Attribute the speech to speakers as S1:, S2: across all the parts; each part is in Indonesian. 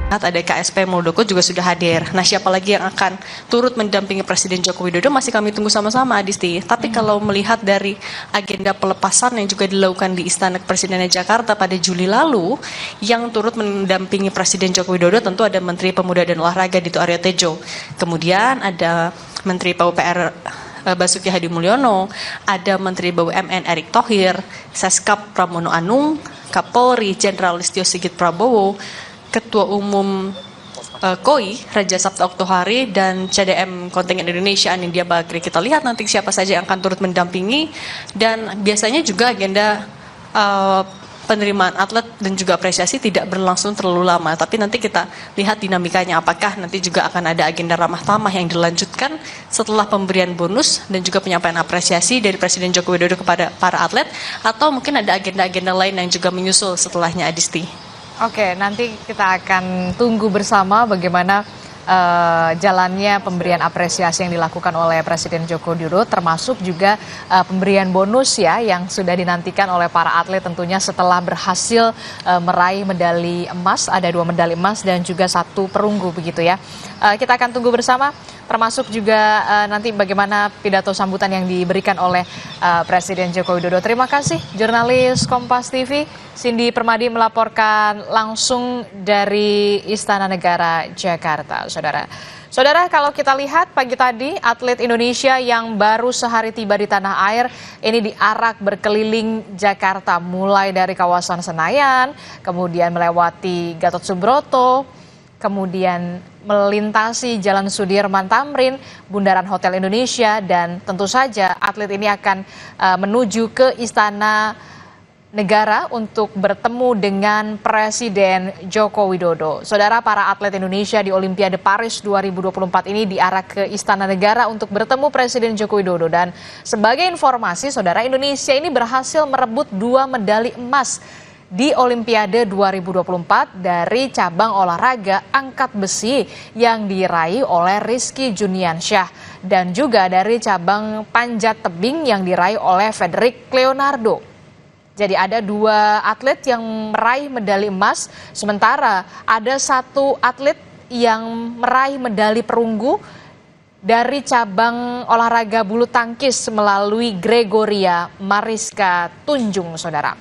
S1: ada KSP Muldoko juga sudah hadir. Nah, siapa lagi yang akan turut mendampingi Presiden Joko Widodo masih kami tunggu sama-sama, Adisti. Tapi kalau melihat dari agenda pelepasan yang juga dilakukan di Istana Kepresidenan Jakarta pada Juli lalu, yang turut mendampingi Presiden Joko Widodo tentu ada Menteri Pemuda dan Olahraga Dito Aryo Tejo. Kemudian ada Menteri PUPR Basuki Hadi Mulyono, ada Menteri BUMN Erick Thohir, Seskap Pramono Anung, Kapolri Jenderal Listio Sigit Prabowo, Ketua Umum KOI Raja Sabta Oktohari, dan CDM Kontingen Indonesia Anindya Bakri. Kita lihat nanti siapa saja yang akan turut mendampingi, dan biasanya juga agenda penerimaan atlet dan juga apresiasi tidak berlangsung terlalu lama, tapi nanti kita lihat dinamikanya, apakah nanti juga akan ada agenda ramah tamah yang dilanjutkan setelah pemberian bonus dan juga penyampaian apresiasi dari Presiden Joko Widodo kepada para atlet, atau mungkin ada agenda-agenda lain yang juga menyusul setelahnya, Adisti.
S2: Oke, nanti kita akan tunggu bersama bagaimana jalannya pemberian apresiasi yang dilakukan oleh Presiden Joko Widodo, termasuk juga pemberian bonus ya yang sudah dinantikan oleh para atlet tentunya setelah berhasil meraih medali emas. Ada 2 medali emas dan juga 1 perunggu begitu ya. Kita akan tunggu bersama, termasuk juga nanti bagaimana pidato sambutan yang diberikan oleh Presiden Joko Widodo. Terima kasih jurnalis Kompas TV Cindy Permadi melaporkan langsung dari Istana Negara Jakarta, saudara. Saudara, kalau kita lihat pagi tadi atlet Indonesia yang baru sehari tiba di tanah air ini diarak berkeliling Jakarta, mulai dari kawasan Senayan, kemudian melewati Gatot Subroto, kemudian melintasi Jalan Sudirman Tamrin, Bundaran Hotel Indonesia, dan tentu saja atlet ini akan menuju ke Istana Negara untuk bertemu dengan Presiden Joko Widodo. Saudara, para atlet Indonesia di Olimpiade Paris 2024 ini diarak ke Istana Negara untuk bertemu Presiden Joko Widodo. Dan sebagai informasi, saudara, Indonesia ini berhasil merebut 2 medali emas di Olimpiade 2024 dari cabang olahraga angkat besi yang diraih oleh Rizky Juniansyah, dan juga dari cabang panjat tebing yang diraih oleh Frederick Leonardo. Jadi ada 2 atlet yang meraih medali emas, sementara ada 1 atlet yang meraih medali perunggu dari cabang olahraga bulu tangkis melalui Gregoria Mariska Tunjung, saudara.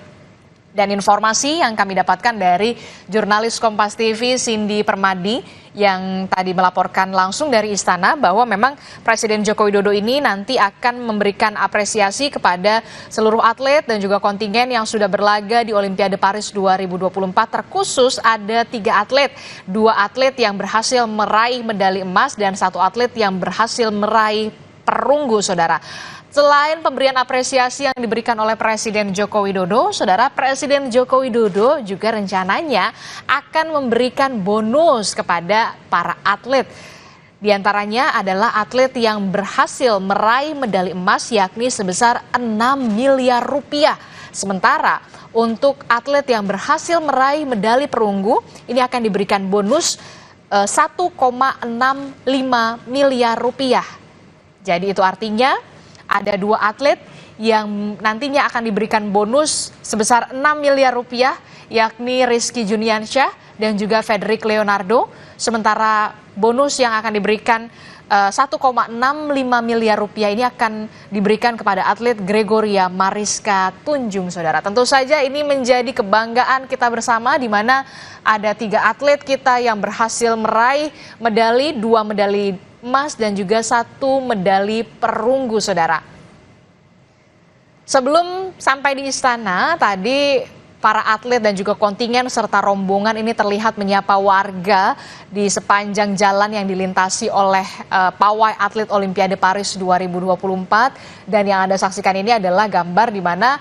S2: Dan informasi yang kami dapatkan dari jurnalis Kompas TV Cindy Permadi yang tadi melaporkan langsung dari Istana bahwa memang Presiden Joko Widodo ini nanti akan memberikan apresiasi kepada seluruh atlet dan juga kontingen yang sudah berlaga di Olimpiade Paris 2024. Terkhusus ada 3 atlet, 2 atlet yang berhasil meraih medali emas dan 1 atlet yang berhasil meraih perunggu, saudara. Selain pemberian apresiasi yang diberikan oleh Presiden Joko Widodo, saudara, Presiden Joko Widodo juga rencananya akan memberikan bonus kepada para atlet. Di antaranya adalah atlet yang berhasil meraih medali emas, yakni sebesar 6 miliar rupiah. Sementara untuk atlet yang berhasil meraih medali perunggu, ini akan diberikan bonus 1,65 miliar rupiah. Jadi itu artinya ada 2 atlet yang nantinya akan diberikan bonus sebesar 6 miliar rupiah, yakni Rizky Juniansyah dan juga Frederick Leonardo. Sementara bonus yang akan diberikan 1,65 miliar rupiah ini akan diberikan kepada atlet Gregoria Mariska Tunjung, saudara. Tentu saja ini menjadi kebanggaan kita bersama, di mana ada 3 atlet kita yang berhasil meraih medali, 2 medali emas dan juga 1 medali perunggu, saudara. Sebelum sampai di istana, tadi para atlet dan juga kontingen serta rombongan ini terlihat menyapa warga di sepanjang jalan yang dilintasi oleh pawai atlet Olimpiade Paris 2024. Dan yang Anda saksikan ini adalah gambar di mana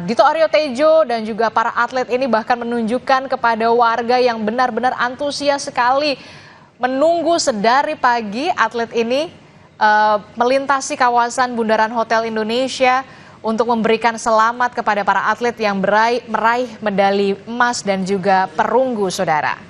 S2: Dito Aryo Tejo dan juga para atlet ini bahkan menunjukkan kepada warga yang benar-benar antusias sekali menunggu sedari pagi atlet ini melintasi kawasan Bundaran Hotel Indonesia untuk memberikan selamat kepada para atlet yang meraih medali emas dan juga perunggu, saudara.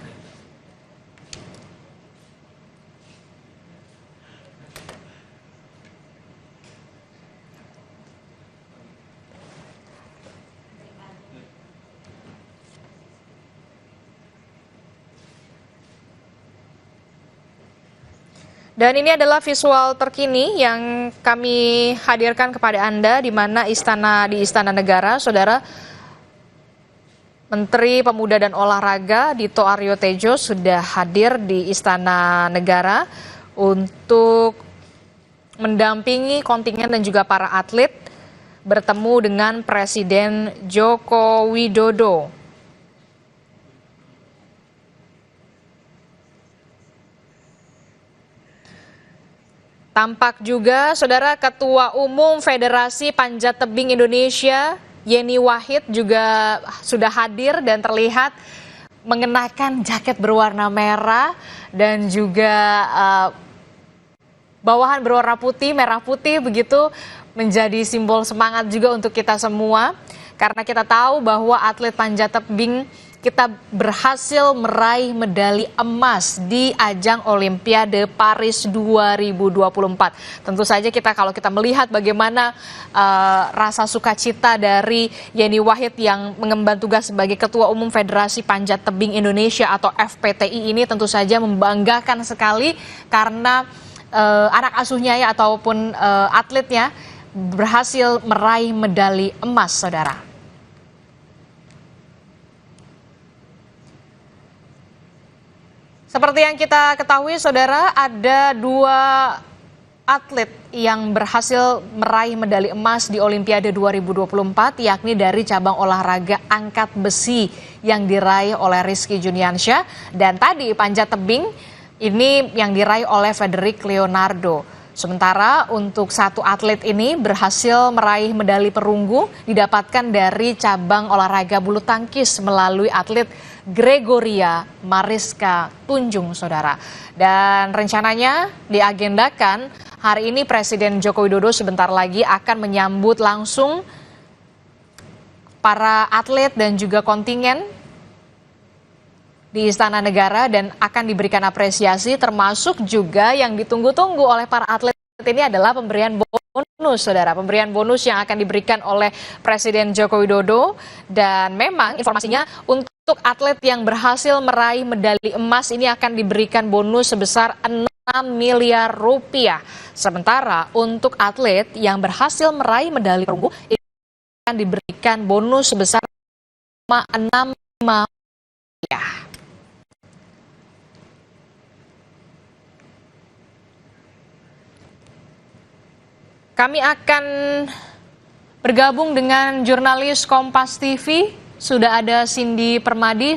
S2: Dan ini adalah visual terkini yang kami hadirkan kepada Anda di mana di Istana Negara, Saudara. Menteri Pemuda dan Olahraga Dito Aryo Tejo sudah hadir di Istana Negara untuk mendampingi kontingen dan juga para atlet bertemu dengan Presiden Joko Widodo. Tampak juga, Saudara, Ketua Umum Federasi Panjat Tebing Indonesia, Yeni Wahid juga sudah hadir dan terlihat mengenakan jaket berwarna merah dan juga bawahan berwarna putih, merah putih begitu menjadi simbol semangat juga untuk kita semua. Karena kita tahu bahwa atlet panjat tebing kita berhasil meraih medali emas di ajang Olimpiade Paris 2024. Tentu saja kalau kita melihat bagaimana rasa sukacita dari Yeni Wahid yang mengemban tugas sebagai Ketua Umum Federasi Panjat Tebing Indonesia atau FPTI ini tentu saja membanggakan sekali karena anak asuhnya ataupun atletnya berhasil meraih medali emas, Saudara. Seperti yang kita ketahui, Saudara, ada 2 atlet yang berhasil meraih medali emas di Olimpiade 2024, yakni dari cabang olahraga angkat besi yang diraih oleh Rizky Juniansyah, dan tadi panjat tebing ini yang diraih oleh Frederick Leonardo. Sementara untuk 1 atlet ini berhasil meraih medali perunggu didapatkan dari cabang olahraga bulu tangkis melalui atlet Gregoria Mariska Tunjung, Saudara. Dan rencananya diagendakan hari ini Presiden Joko Widodo sebentar lagi akan menyambut langsung para atlet dan juga kontingen di Istana Negara dan akan diberikan apresiasi, termasuk juga yang ditunggu-tunggu oleh para atlet ini adalah pemberian bonus, Saudara. Pemberian bonus yang akan diberikan oleh Presiden Joko Widodo, dan memang informasinya untuk atlet yang berhasil meraih medali emas ini akan diberikan bonus sebesar 6 miliar rupiah. Sementara untuk atlet yang berhasil meraih medali perunggu ini akan diberikan bonus sebesar 6 rupiah. Kami akan bergabung dengan jurnalis Kompas TV. Sudah ada Cindy Permadi.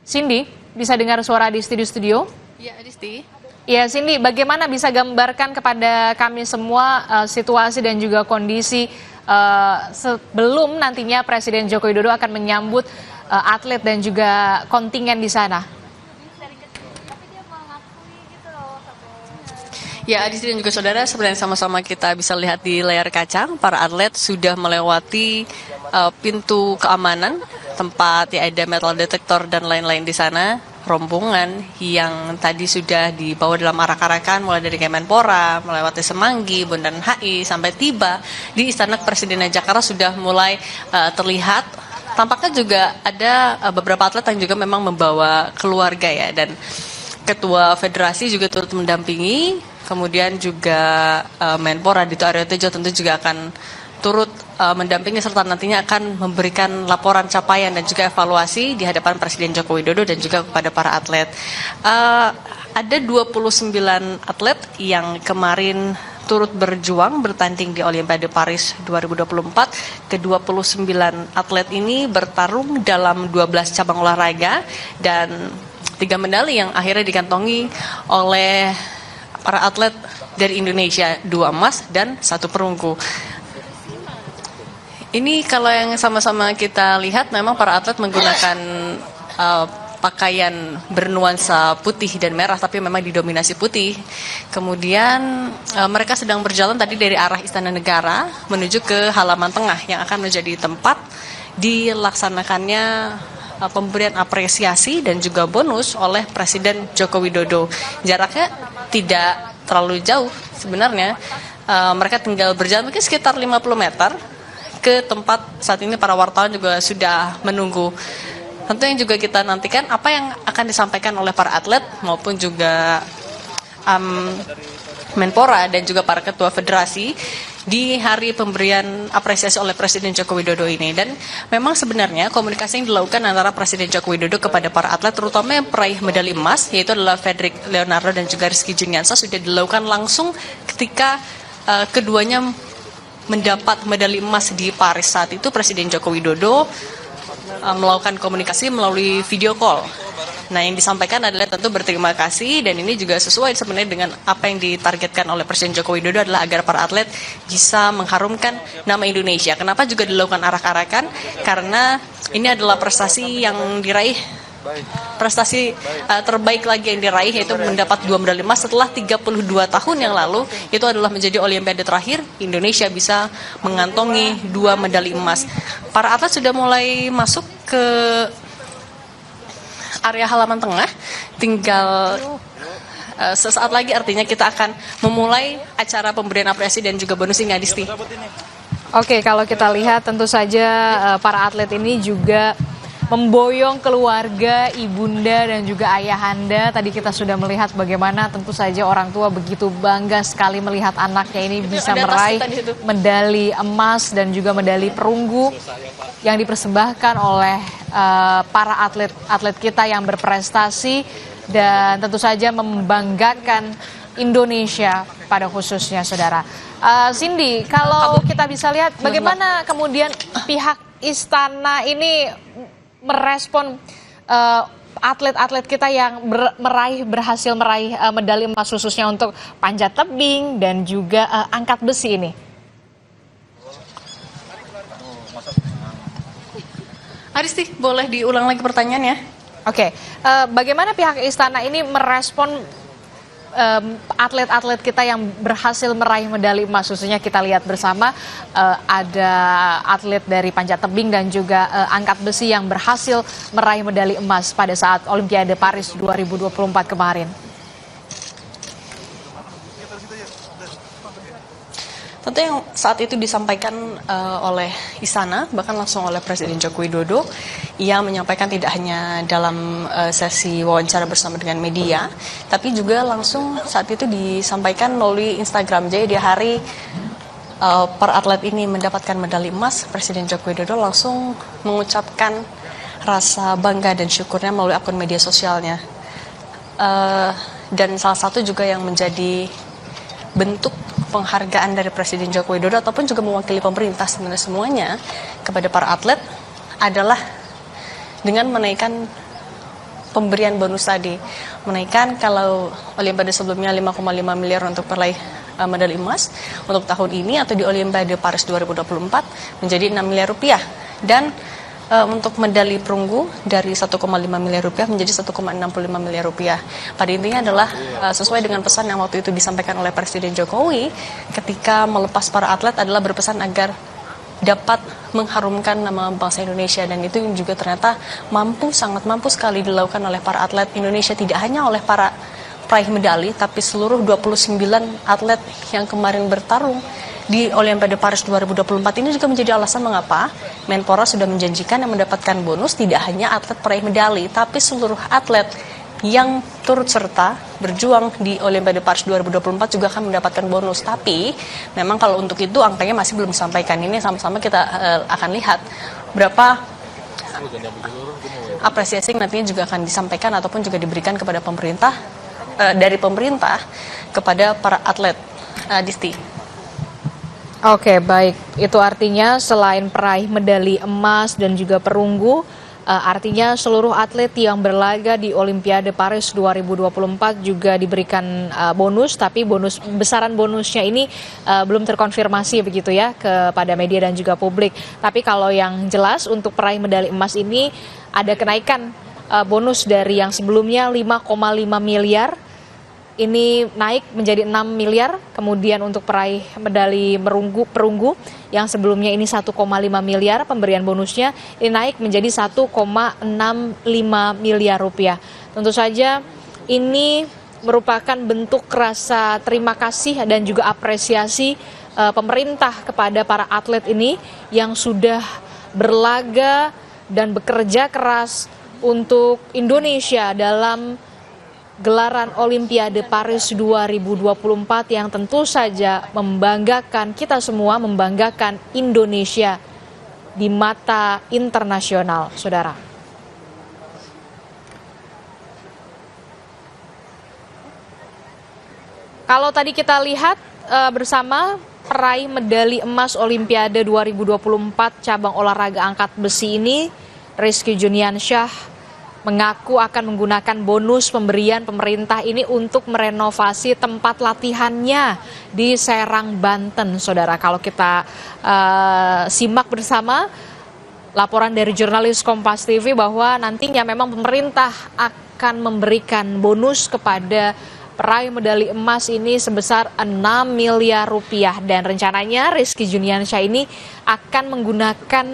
S2: Cindy, bisa dengar suara di studio?
S1: Ya, Adisti.
S2: Ya, Cindy, bagaimana bisa gambarkan kepada kami semua situasi dan juga kondisi sebelum nantinya Presiden Joko Widodo akan menyambut atlet dan juga kontingen di sana?
S1: Ya, Adisti dan juga saudara, sebenarnya sama-sama kita bisa lihat di layar kaca, para atlet sudah melewati pintu keamanan, tempat ya ada metal detector dan lain-lain di sana, rombongan yang tadi sudah dibawa dalam arak-arakan mulai dari Kemenpora, melewati Semanggi, Bundaran HI, sampai tiba di Istana Kepresidenan Jakarta sudah mulai terlihat. Tampaknya juga ada beberapa atlet yang juga memang membawa keluarga ya, dan Ketua Federasi juga turut mendampingi. Kemudian juga Menpora Dito Aryo Tejo tentu juga akan turut mendampingi serta nantinya akan memberikan laporan capaian dan juga evaluasi di hadapan Presiden Joko Widodo dan juga kepada para atlet. Ada 29 atlet yang kemarin turut berjuang bertanding di Olimpiade Paris 2024. Ke-29 atlet ini bertarung dalam 12 cabang olahraga dan 3 medali yang akhirnya dikantongi oleh para atlet dari Indonesia, 2 emas dan 1 perunggu. Ini kalau yang sama-sama kita lihat memang para atlet menggunakan pakaian bernuansa putih dan merah, tapi memang didominasi putih. Kemudian mereka sedang berjalan tadi dari arah Istana Negara menuju ke halaman tengah yang akan menjadi tempat dilaksanakannya pemberian apresiasi dan juga bonus oleh Presiden Joko Widodo. Jaraknya tidak terlalu jauh sebenarnya. Mereka tinggal berjalan mungkin sekitar 50 meter ke tempat saat ini para wartawan juga sudah menunggu. Tentu yang juga kita nantikan apa yang akan disampaikan oleh para atlet maupun juga Menpora dan juga para ketua federasi di hari pemberian apresiasi oleh Presiden Joko Widodo ini. Dan memang sebenarnya komunikasi yang dilakukan antara Presiden Joko Widodo kepada para atlet, terutama yang peraih medali emas, yaitu adalah Fredrik Leonardo dan juga Rizky Juniansa, sudah dilakukan langsung ketika keduanya mendapat medali emas di Paris. Saat itu Presiden Joko Widodo melakukan komunikasi melalui video call. Nah, yang disampaikan adalah tentu berterima kasih, dan ini juga sesuai sebenarnya dengan apa yang ditargetkan oleh Presiden Joko Widodo adalah agar para atlet bisa mengharumkan nama Indonesia. Kenapa juga dilakukan arak-arakan? Karena ini adalah prestasi yang diraih, prestasi terbaik lagi yang diraih, yaitu mendapat 2 medali emas setelah 32 tahun yang lalu. Itu adalah menjadi olimpiade terakhir Indonesia bisa mengantongi 2 medali emas. Para atlet sudah mulai masuk ke area halaman tengah, tinggal sesaat lagi artinya kita akan memulai acara pemberian apresiasi dan juga bonus ini, Adisti.
S2: Oke, kalau kita lihat tentu saja para atlet ini juga memboyong keluarga, ibunda dan juga ayahanda. Tadi kita sudah melihat bagaimana tentu saja orang tua begitu bangga sekali melihat anaknya ini bisa meraih medali emas dan juga medali perunggu yang dipersembahkan oleh para atlet kita yang berprestasi dan tentu saja membanggakan Indonesia pada khususnya, saudara. Cindy, kalau kita bisa lihat bagaimana kemudian pihak istana ini merespon atlet-atlet kita yang berhasil meraih medali emas, khususnya untuk panjat tebing dan juga angkat besi ini.
S1: Adisti, boleh diulang lagi pertanyaannya?
S2: Oke, bagaimana pihak istana ini merespon atlet-atlet kita yang berhasil meraih medali emas, khususnya kita lihat bersama ada atlet dari panjat tebing dan juga angkat besi yang berhasil meraih medali emas pada saat Olimpiade Paris 2024 kemarin.
S1: Tentu yang saat itu disampaikan oleh Istana, bahkan langsung oleh Presiden Joko Widodo, ia menyampaikan tidak hanya dalam sesi wawancara bersama dengan media, tapi juga langsung saat itu disampaikan melalui Instagram. Jadi di hari para atlet ini mendapatkan medali emas, Presiden Joko Widodo langsung mengucapkan rasa bangga dan syukurnya melalui akun media sosialnya. Dan salah satu juga yang menjadi bentuk penghargaan dari Presiden Joko Widodo ataupun juga mewakili pemerintah sebenarnya semuanya kepada para atlet adalah dengan menaikkan pemberian bonus tadi. Menaikkan kalau Olimpiade sebelumnya 5,5 miliar untuk peraih medali emas, untuk tahun ini atau di Olimpiade Paris 2024 menjadi 6 miliar rupiah, dan untuk medali perunggu dari 1,5 miliar rupiah menjadi 1,65 miliar rupiah. Pada intinya adalah sesuai dengan pesan yang waktu itu disampaikan oleh Presiden Jokowi ketika melepas para atlet adalah berpesan agar dapat mengharumkan nama bangsa Indonesia, dan itu juga ternyata sangat mampu sekali dilakukan oleh para atlet Indonesia, tidak hanya oleh para peraih medali tapi seluruh 29 atlet yang kemarin bertarung di Olimpiade Paris 2024 ini juga menjadi alasan mengapa Menpora sudah menjanjikan yang mendapatkan bonus tidak hanya atlet peraih medali, tapi seluruh atlet yang turut serta berjuang di Olimpiade Paris 2024 juga akan mendapatkan bonus. Tapi memang kalau untuk itu angkanya masih belum disampaikan. Ini sama-sama kita akan lihat berapa apresiasi yang nantinya juga akan disampaikan ataupun juga diberikan kepada pemerintah, dari pemerintah kepada para atlet. Disti.
S2: Oke, baik. Itu artinya selain peraih medali emas dan juga perunggu, artinya seluruh atlet yang berlaga di Olimpiade Paris 2024 juga diberikan bonus, tapi besaran bonusnya ini belum terkonfirmasi begitu ya kepada media dan juga publik. Tapi kalau yang jelas untuk peraih medali emas ini ada kenaikan bonus dari yang sebelumnya 5,5 miliar. Ini naik menjadi 6 miliar, kemudian untuk peraih medali perunggu yang sebelumnya ini 1,5 miliar, pemberian bonusnya ini naik menjadi 1,65 miliar rupiah. Tentu saja ini merupakan bentuk rasa terima kasih dan juga apresiasi pemerintah kepada para atlet ini yang sudah berlaga dan bekerja keras untuk Indonesia dalam gelaran Olimpiade Paris 2024 yang tentu saja membanggakan kita semua, membanggakan Indonesia di mata internasional, saudara. Kalau tadi kita lihat bersama peraih medali emas Olimpiade 2024 cabang olahraga angkat besi ini, Rizky Juniansyah mengaku akan menggunakan bonus pemberian pemerintah ini untuk merenovasi tempat latihannya di Serang, Banten, saudara. Kalau kita simak bersama laporan dari jurnalis Kompas TV bahwa nantinya memang pemerintah akan memberikan bonus kepada peraih medali emas ini sebesar 6 miliar rupiah, dan rencananya Rizky Juniansyah ini akan menggunakan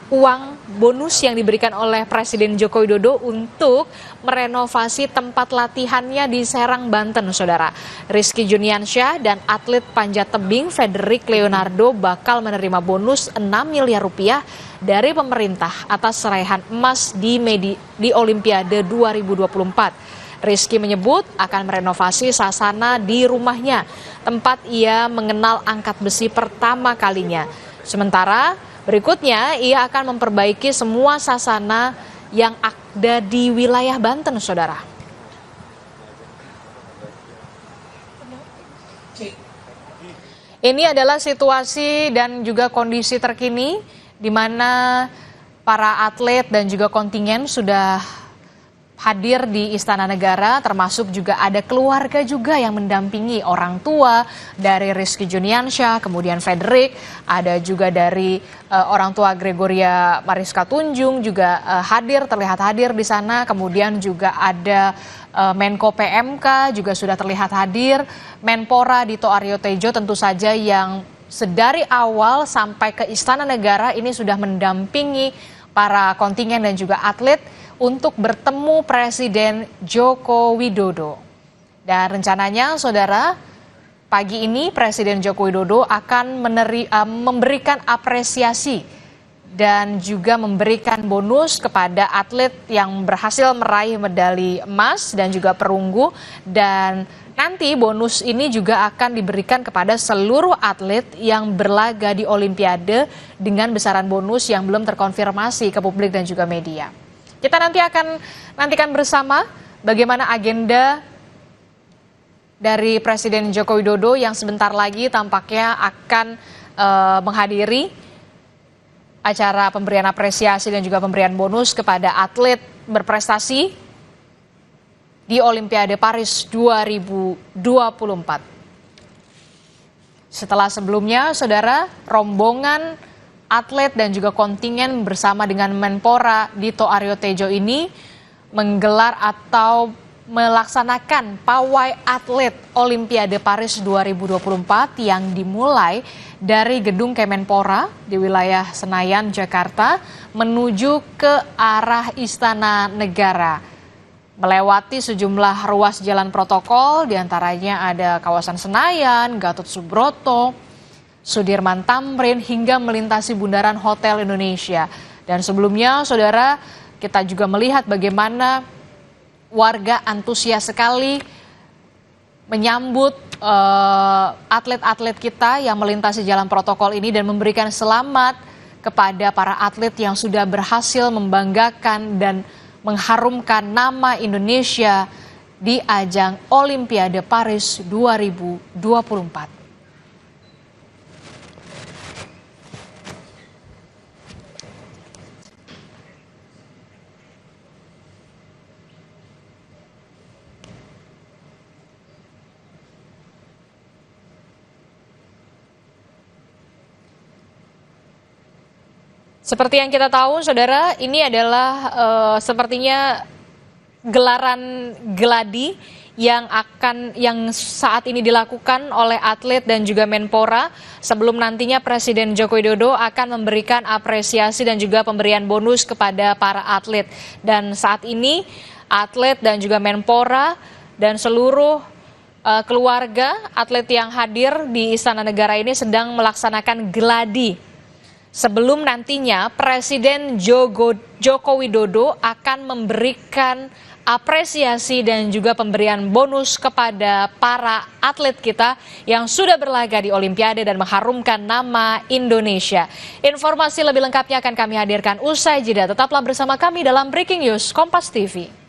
S2: uang bonus yang diberikan oleh Presiden Joko Widodo untuk merenovasi tempat latihannya di Serang, Banten, saudara. Rizky Juniansyah dan atlet panjat tebing Frederick Leonardo bakal menerima bonus 6 miliar rupiah dari pemerintah atas raihan emas di Olimpiade 2024. Rizky menyebut akan merenovasi sasana di rumahnya, tempat ia mengenal angkat besi pertama kalinya. Sementara berikutnya ia akan memperbaiki semua sasana yang ada di wilayah Banten, saudara. Ini adalah situasi dan juga kondisi terkini di mana para atlet dan juga kontingen sudah hadir di Istana Negara, termasuk juga ada keluarga juga yang mendampingi, orang tua dari Rizky Juniansyah, kemudian Frederick, ada juga dari orang tua Gregoria Mariska Tunjung juga terlihat hadir di sana, kemudian juga ada Menko PMK juga sudah terlihat hadir, Menpora Dito Aryo Tejo tentu saja yang sedari awal sampai ke Istana Negara ini sudah mendampingi para kontingen dan juga atlet untuk bertemu Presiden Joko Widodo. Dan rencananya, saudara, pagi ini Presiden Joko Widodo akan memberikan apresiasi dan juga memberikan bonus kepada atlet yang berhasil meraih medali emas dan juga perunggu. Dan nanti bonus ini juga akan diberikan kepada seluruh atlet yang berlaga di Olimpiade dengan besaran bonus yang belum terkonfirmasi ke publik dan juga media. Kita nanti akan nantikan bersama bagaimana agenda dari Presiden Joko Widodo yang sebentar lagi tampaknya akan menghadiri acara pemberian apresiasi dan juga pemberian bonus kepada atlet berprestasi di Olimpiade Paris 2024. Setelah sebelumnya, saudara, rombongan atlet dan juga kontingen bersama dengan Menpora Dito Aryo Tejo ini menggelar atau melaksanakan pawai atlet Olimpiade Paris 2024 yang dimulai dari gedung Kemenpora di wilayah Senayan, Jakarta menuju ke arah Istana Negara. Melewati sejumlah ruas jalan protokol, diantaranya ada kawasan Senayan, Gatot Subroto, Sudirman Tamrin, hingga melintasi bundaran Hotel Indonesia. Dan sebelumnya, saudara, kita juga melihat bagaimana warga antusias sekali menyambut atlet-atlet kita yang melintasi jalan protokol ini dan memberikan selamat kepada para atlet yang sudah berhasil membanggakan dan mengharumkan nama Indonesia di ajang Olimpiade Paris 2024. Seperti yang kita tahu, saudara, ini adalah sepertinya gelaran geladi yang saat ini dilakukan oleh atlet dan juga Menpora sebelum nantinya Presiden Joko Widodo akan memberikan apresiasi dan juga pemberian bonus kepada para atlet. Dan saat ini atlet dan juga Menpora dan seluruh keluarga atlet yang hadir di Istana Negara ini sedang melaksanakan geladi sebelum nantinya Presiden Joko Widodo akan memberikan apresiasi dan juga pemberian bonus kepada para atlet kita yang sudah berlaga di Olimpiade dan mengharumkan nama Indonesia. Informasi lebih lengkapnya akan kami hadirkan usai jeda. Tetaplah bersama kami dalam Breaking News Kompas TV.